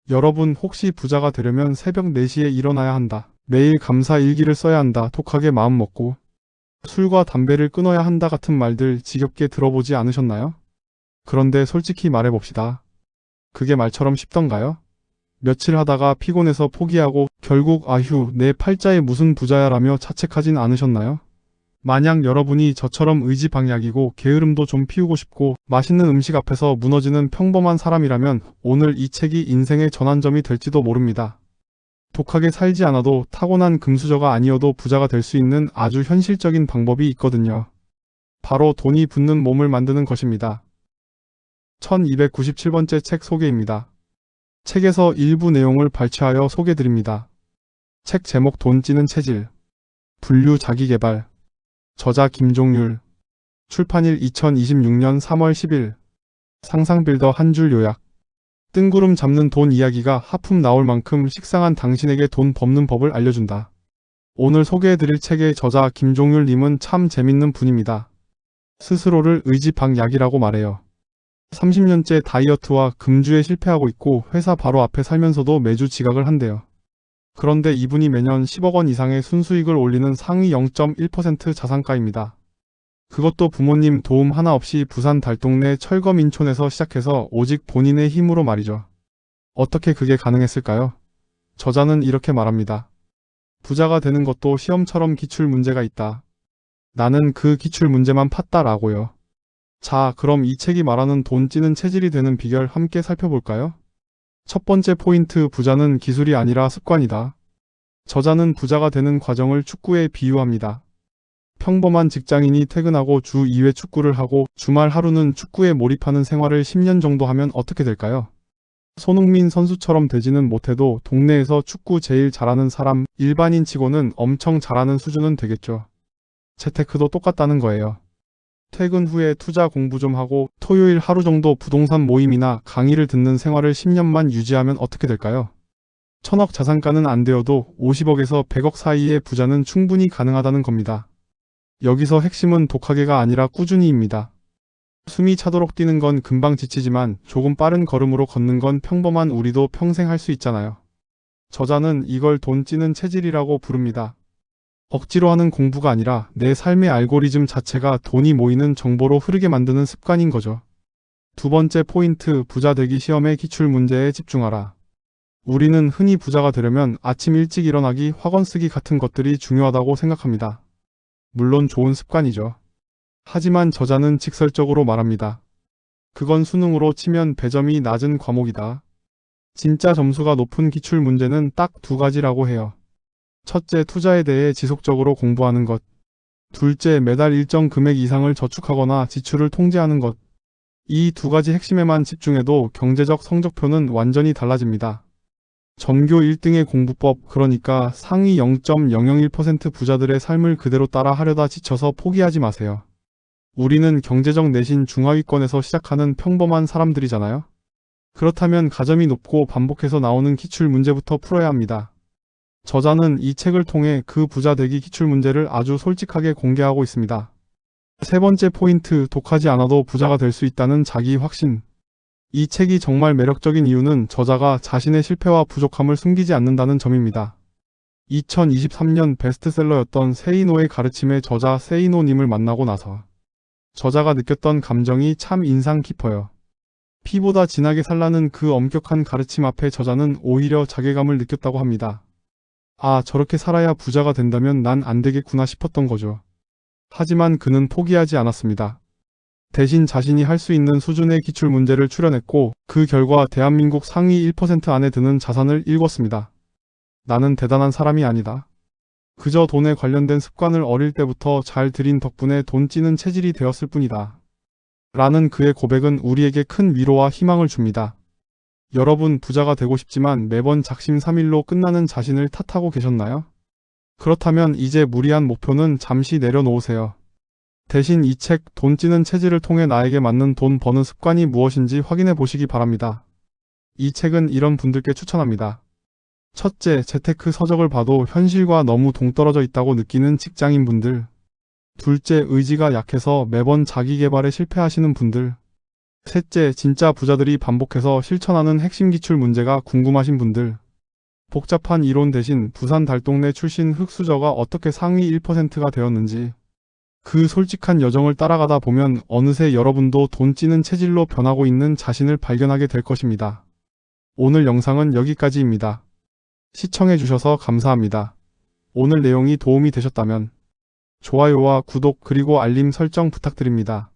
여러분 혹시 부자가 되려면 새벽 4시에 일어나야 한다. 매일 감사 일기를 써야 한다. 독하게 마음먹고 술과 담배를 끊어야 한다 같은 말들 지겹게 들어보지 않으셨나요? 그런데 솔직히 말해봅시다. 그게 말처럼 쉽던가요? 며칠 하다가 피곤해서 포기하고 결국 아휴 내 팔자에 무슨 부자야 라며 자책하진 않으셨나요? 만약 여러분이 저처럼 의지박약이고 게으름도 좀 피우고 싶고 맛있는 음식 앞에서 무너지는 평범한 사람이라면 오늘 이 책이 인생의 전환점이 될지도 모릅니다. 독하게 살지 않아도 타고난 금수저가 아니어도 부자가 될 수 있는 아주 현실적인 방법이 있거든요. 바로 돈이 붙는 몸을 만드는 것입니다. 1297번째 책 소개입니다. 책에서 일부 내용을 발췌하여 소개드립니다. 책 제목 돈 찌는 체질, 분류 자기계발, 저자 김종률, 출판일 2026년 3월 10일, 상상빌더 한 줄 요약. 뜬구름 잡는 돈 이야기가 하품 나올 만큼 식상한 당신에게 돈 버는 법을 알려준다. 오늘 소개해드릴 책의 저자 김종률 님은 참 재밌는 분입니다. 스스로를 의지박약이라고 말해요. 30년째 다이어트와 금주에 실패하고 있고 회사 바로 앞에 살면서도 매주 지각을 한대요. 그런데 이분이 매년 10억 원 이상의 순수익을 올리는 상위 0.1% 자산가입니다. 그것도 부모님 도움 하나 없이 부산 달동네 철검 인촌에서 시작해서 오직 본인의 힘으로 말이죠. 어떻게 그게 가능했을까요? 저자는 이렇게 말합니다. 부자가 되는 것도 시험처럼 기출문제가 있다. 나는 그 기출문제만 팠다라고요. 자, 그럼 이 책이 말하는 돈 찌는 체질이 되는 비결 함께 살펴볼까요? 첫 번째 포인트, 부자는 기술이 아니라 습관이다. 저자는 부자가 되는 과정을 축구에 비유합니다. 평범한 직장인이 퇴근하고 주 2회 축구를 하고 주말 하루는 축구에 몰입하는 생활을 10년 정도 하면 어떻게 될까요? 손흥민 선수처럼 되지는 못해도 동네에서 축구 제일 잘하는 사람, 일반인 치고는 엄청 잘하는 수준은 되겠죠. 재테크도 똑같다는 거예요. 퇴근 후에 투자 공부 좀 하고 토요일 하루 정도 부동산 모임이나 강의를 듣는 생활을 10년만 유지하면 어떻게 될까요? 1000억 자산가는 안 되어도 50억에서 100억 사이의 부자는 충분히 가능하다는 겁니다. 여기서 핵심은 독하게가 아니라 꾸준히입니다. 숨이 차도록 뛰는 건 금방 지치지만 조금 빠른 걸음으로 걷는 건 평범한 우리도 평생 할 수 있잖아요. 저자는 이걸 돈 찌는 체질이라고 부릅니다. 억지로 하는 공부가 아니라 내 삶의 알고리즘 자체가 돈이 모이는 정보로 흐르게 만드는 습관인 거죠. 두 번째 포인트, 부자 되기 시험의 기출문제에 집중하라. 우리는 흔히 부자가 되려면 아침 일찍 일어나기, 학원 쓰기 같은 것들이 중요하다고 생각합니다. 물론 좋은 습관이죠. 하지만 저자는 직설적으로 말합니다. 그건 수능으로 치면 배점이 낮은 과목이다. 진짜 점수가 높은 기출문제는 딱 두 가지라고 해요. 첫째, 투자에 대해 지속적으로 공부하는 것. 둘째, 매달 일정 금액 이상을 저축하거나 지출을 통제하는 것. 이 두 가지 핵심에만 집중해도 경제적 성적표는 완전히 달라집니다. 전교 1등의 공부법, 그러니까 상위 0.001% 부자들의 삶을 그대로 따라 하려다 지쳐서 포기하지 마세요. 우리는 경제적 내신 중하위권에서 시작하는 평범한 사람들이잖아요. 그렇다면 가점이 높고 반복해서 나오는 기출문제부터 풀어야 합니다. 저자는 이 책을 통해 그 부자 되기 기출문제를 아주 솔직하게 공개하고 있습니다. 세 번째 포인트, 독하지 않아도 부자가 될 수 있다는 자기 확신. 이 책이 정말 매력적인 이유는 저자가 자신의 실패와 부족함을 숨기지 않는다는 점입니다. 2023년 베스트셀러였던 세이노의 가르침의 저자 세이노님을 만나고 나서 저자가 느꼈던 감정이 참 인상 깊어요. 피보다 진하게 살라는 그 엄격한 가르침 앞에 저자는 오히려 자괴감을 느꼈다고 합니다. 아, 저렇게 살아야 부자가 된다면 난 안 되겠구나 싶었던 거죠. 하지만 그는 포기하지 않았습니다. 대신 자신이 할 수 있는 수준의 기출문제를 추려냈고 그 결과 대한민국 상위 1% 안에 드는 자산을 일궜습니다. 나는 대단한 사람이 아니다. 그저 돈에 관련된 습관을 어릴 때부터 잘 들인 덕분에 돈 찌는 체질이 되었을 뿐이다. 라는 그의 고백은 우리에게 큰 위로와 희망을 줍니다. 여러분, 부자가 되고 싶지만 매번 작심삼일로 끝나는 자신을 탓하고 계셨나요? 그렇다면 이제 무리한 목표는 잠시 내려놓으세요. 대신 이 책 돈 찌는 체질을 통해 나에게 맞는 돈 버는 습관이 무엇인지 확인해 보시기 바랍니다. 이 책은 이런 분들께 추천합니다. 첫째, 재테크 서적을 봐도 현실과 너무 동떨어져 있다고 느끼는 직장인분들. 둘째, 의지가 약해서 매번 자기 개발에 실패하시는 분들. 셋째, 진짜 부자들이 반복해서 실천하는 핵심 기출 문제가 궁금하신 분들. 복잡한 이론 대신 부산 달동네 출신 흙수저가 어떻게 상위 1%가 되었는지, 그 솔직한 여정을 따라가다 보면 어느새 여러분도 돈 찌는 체질로 변하고 있는 자신을 발견하게 될 것입니다. 오늘 영상은 여기까지입니다. 시청해주셔서 감사합니다. 오늘 내용이 도움이 되셨다면 좋아요와 구독 그리고 알림 설정 부탁드립니다.